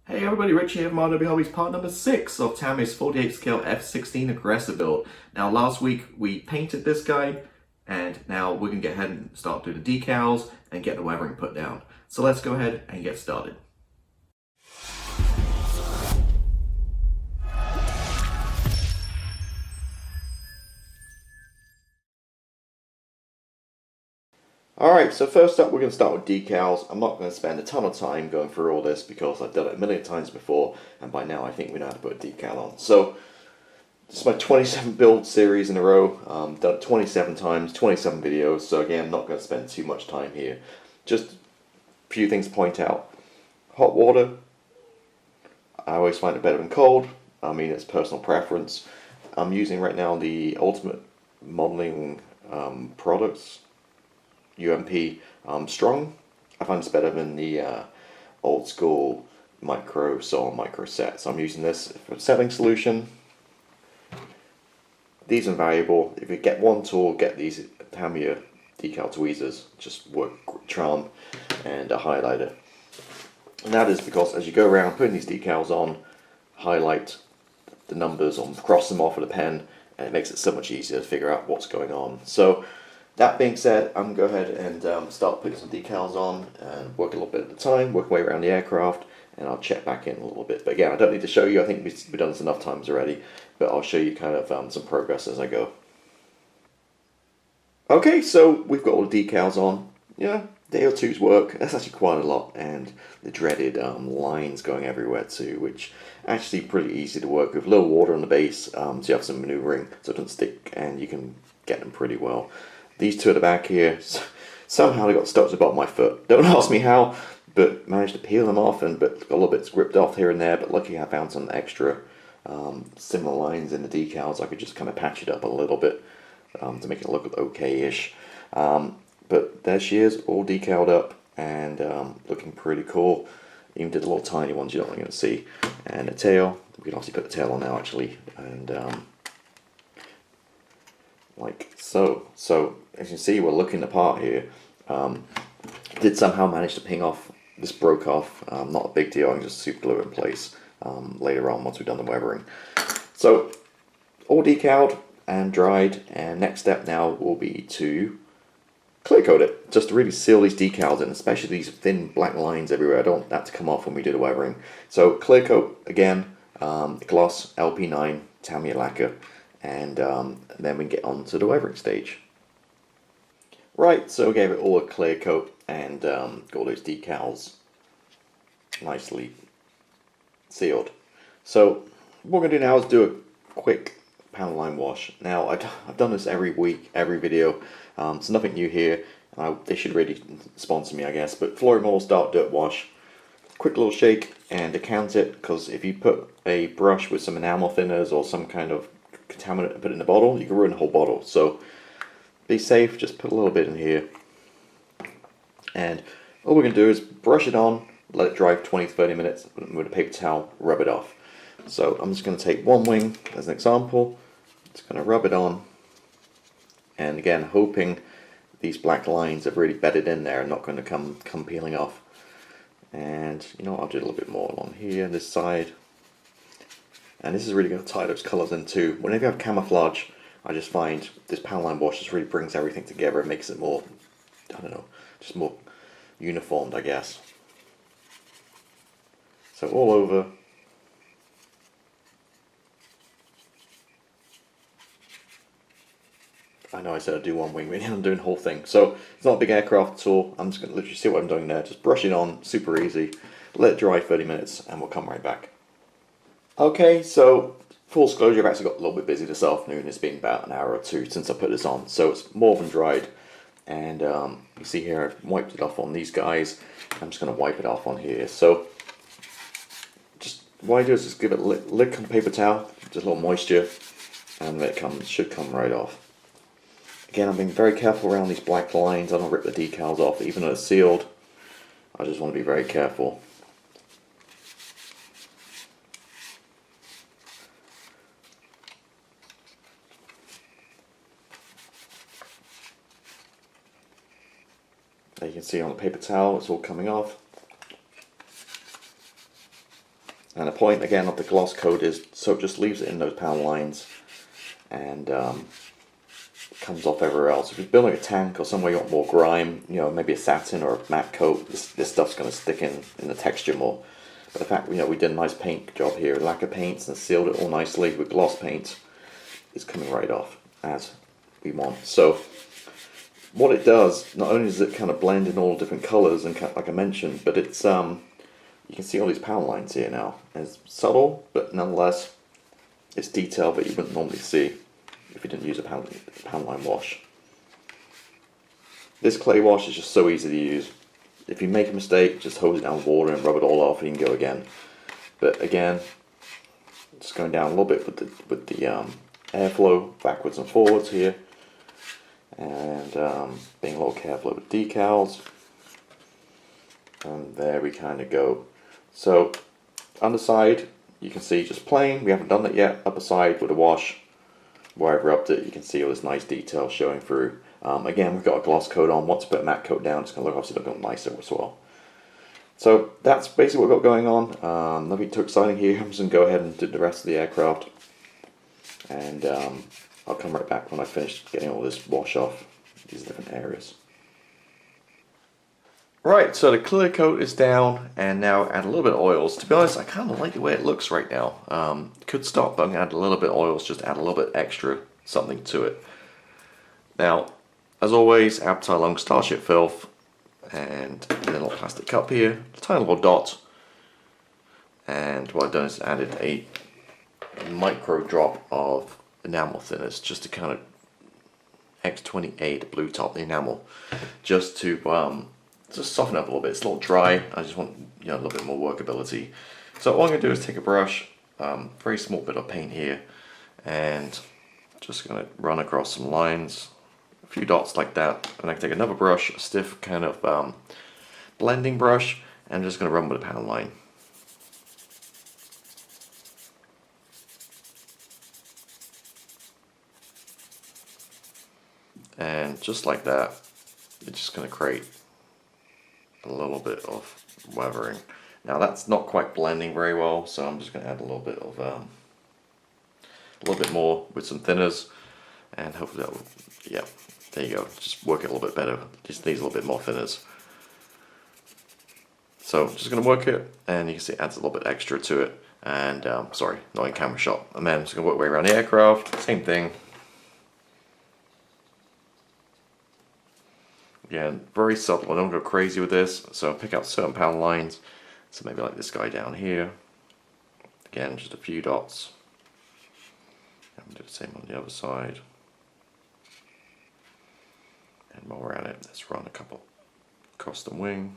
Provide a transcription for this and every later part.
Hey everybody, Richie here from RW Hobbies, part number 6 of Tamiya's 48 scale F-16 Aggressor build. Now last week we painted this guy, and now we're going to get ahead and start doing the decals and get the weathering put down. So let's go ahead and get started. Alright, so first up we're going to start with decals. I'm not going to spend a ton of time going through all this because I've done it a million times before, and by now I think we know how to put a decal on. So this is my 27 build series in a row. Done it 27 times, 27 videos, so again, not going to spend too much time here. Just a few things to point out. Hot water, I always find it better than cold. I mean, it's personal preference. I'm using right now the Ultimate Modeling products, UMP Strong. I find it's better than the old school micro set. So I'm using this for setting solution. These are invaluable. If you get one tool, get these Tamiya decal tweezers. Just work charm, and a highlighter. And that is because as you go around putting these decals on, highlight the numbers or cross them off with a pen, and it makes it so much easier to figure out what's going on. So that being said, I'm going to go ahead and start putting some decals on and work a little bit at a time, work my way around the aircraft, and I'll check back in a little bit. But again, I don't need to show you, I think we've done this enough times already, but I'll show you kind of some progress as I go. Okay, so we've got all the decals on. Yeah, day or two's work. That's actually quite a lot, and the dreaded lines going everywhere too, which actually pretty easy to work with. A little water on the base, so you have some maneuvering so it doesn't stick, and you can get them pretty well. These two at the back here, somehow they got stuck to the bottom of my foot. Don't ask me how, but managed to peel them off, and but got a little bit ripped off here and there. But luckily I found some extra similar lines in the decals. I could just kind of patch it up a little bit to make it look okay-ish. But there she is, all decaled up and looking pretty cool. Even did the little tiny ones you're not going to see. And the tail, we can obviously put the tail on now actually, and like so. So as you can see, we're looking the part here. Did somehow manage to ping off. This broke off. Not a big deal. I can just super glue it in place later on once we've done the weathering. So all decaled and dried, and next step now will be to clear coat it, just to really seal these decals in, especially these thin black lines everywhere. I don't want that to come off when we do the weathering. So clear coat again, gloss LP9 Tamiya lacquer, and then we can get on to the weathering stage. Right, so we gave it all a clear coat and got all those decals nicely sealed. So what we're going to do now is do a quick panel line wash. Now I've done this every week, every video, so nothing new here. They should really sponsor me, I guess. But Flory Models Dark Dirt Wash, quick little shake and decant it, because if you put a brush with some enamel thinners or some kind of contaminant and put it in the bottle, you can ruin the whole bottle. So be safe, just put a little bit in here, and all we're going to do is brush it on, let it dry for 20-30 minutes with a paper towel, rub it off. So I'm just going to take one wing as an example, just going to rub it on, and again hoping these black lines have really bedded in there and not going to come peeling off. And you know what, I'll do a little bit more along here, this side, and this is really going to tie those colours in too. Whenever you have camouflage, I just find this panel line wash just really brings everything together and makes it more, I don't know, just more uniformed, I guess. So all over. I know I said I'd do one wing, but I'm doing the whole thing. So it's not a big aircraft at all. I'm just going to literally see what I'm doing there. Just brush it on, super easy. Let it dry 30 minutes and we'll come right back. Okay, so full disclosure, I've actually got a little bit busy this afternoon. It's been about an hour or two since I put this on. So it's more than dried. And you see here I've wiped it off on these guys. I'm just going to wipe it off on here. So just what I do is just give it a lick on the paper towel, just a little moisture, and it should come right off. Again, I'm being very careful around these black lines. I don't rip the decals off, even though it's sealed. I just want to be very careful. There you can see on the paper towel, it's all coming off. And the point again of the gloss coat is so it just leaves it in those pound lines and comes off everywhere else. If you're building a tank or somewhere you want more grime, you know, maybe a satin or a matte coat, this stuff's going to stick in the texture more. But the fact, you know, we did a nice paint job here, lacquer paints, and sealed it all nicely with gloss paint, it's coming right off as we want. So what it does, not only does it kind of blend in all different colors, and like I mentioned, but it's you can see all these pound lines here now. And it's subtle, but nonetheless, it's detail that you wouldn't normally see if you didn't use a pound line wash. This clay wash is just so easy to use. If you make a mistake, just hose it down with water and rub it all off, and you can go again. But again, just going down a little bit with the airflow backwards and forwards here, and being a little careful with decals. And there we kind of go. So underside, you can see just plain. We haven't done that yet. Upper side with a wash, where I've rubbed it, you can see all this nice detail showing through. Again, we've got a gloss coat on. Once we put a matte coat down, it's going to look obviously a bit nicer as well. So that's basically what we've got going on. Nothing too exciting here. I'm just going to go ahead and do the rest of the aircraft. And I'll come right back when I finish getting all this wash off these different areas. Right, so the clear coat is down, and now add a little bit of oils. To be honest, I kind of like the way it looks right now. Could stop, but I'm going to add a little bit of oils, just add a little bit extra something to it. Now, as always, Abteilung Starship Filth, and a little plastic cup here, a tiny little dot. And what I've done is added a micro drop of enamel thinners, just to kind of X28 blue top the enamel, just to just soften up a little bit. It's a little dry. I just want, you know, a little bit more workability. So all I'm going to do is take a brush, very small bit of paint here, and just going to run across some lines, a few dots like that. And I can take another brush, a stiff kind of blending brush, and I'm just going to run with a pound line. And just like that, it's just going to create a little bit of weathering. Now that's not quite blending very well, so I'm just going to add a little bit of a little bit more with some thinners, and hopefully that will, yeah, there you go. Just work it a little bit better. Just needs a little bit more thinners. So just going to work it, and you can see it adds a little bit extra to it. And sorry, not in camera shot. And then I'm just going to work my way around the aircraft. Same thing. Again, very subtle. I don't go crazy with this, so I pick out certain pound lines. So maybe like this guy down here. Again, just a few dots. And do the same on the other side. And while we're at it, let's run a couple across the wing.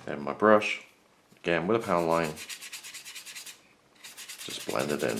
And my brush, again with a pound line. Just blend it in.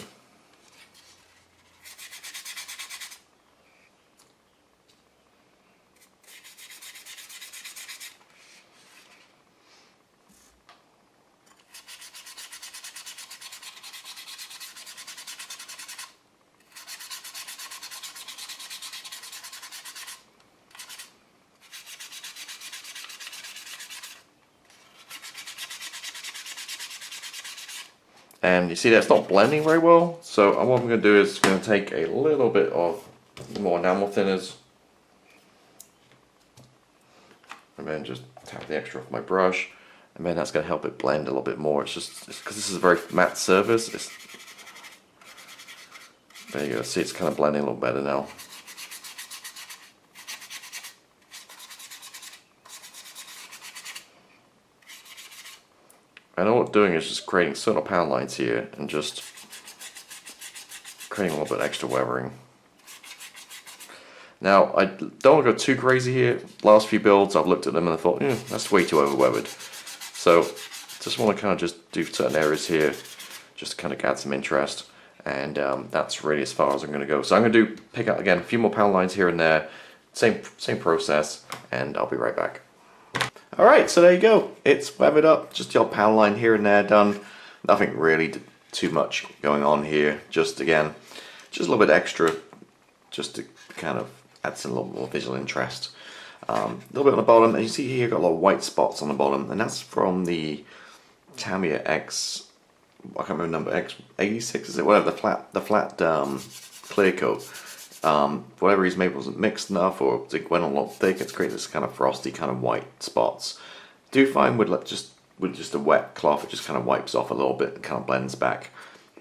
And you see that's not blending very well, so what I'm going to do is going to take a little bit of more enamel thinners, and then just tap the extra off my brush, and then that's going to help it blend a little bit more. It's just because this is a very matte surface. There you go. See, it's kind of blending a little better now. And all I'm doing is just creating certain pound lines here and just creating a little bit extra weathering. Now, I don't want to go too crazy here. Last few builds, I've looked at them and I thought, that's way too over-weathered. So, just want to kind of just do certain areas here, just to kind of add some interest. And that's really as far as I'm going to go. So I'm going to pick out, again, a few more pound lines here and there. Same process, and I'll be right back. Alright, so there you go. It's weathered up, just the old pound line here and there done. Nothing really too much going on here. Just, again, just a little bit extra, just to kind of adds a little more visual interest. A little bit on the bottom, and you see here got a lot of white spots on the bottom, and that's from the Tamiya I can't remember the number, X86 is it? Whatever, the flat clear coat. For whatever reason, maybe it wasn't mixed enough, or it went on a lot thicker to create this kind of frosty kind of white spots. Do find with just a wet cloth, it just kind of wipes off a little bit and kind of blends back.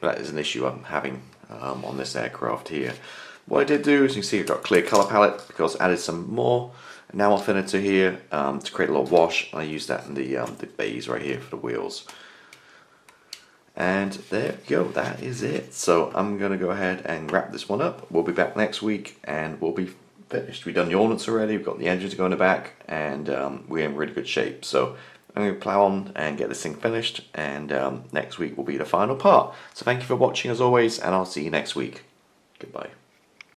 But that is an issue I'm having on this aircraft here. What I did do is, you can see I've got a clear colour palette because I added some more enamel thinner to here to create a little wash. I used that in the bays right here for the wheels. And there we go, that is it. So I'm going to go ahead and wrap this one up. We'll be back next week and we'll be finished. We've done the ornaments already, we've got the engines going in the back, and we're in really good shape. So I'm going to plow on and get this thing finished, and next week will be the final part. So thank you for watching as always, and I'll see you next week. Goodbye.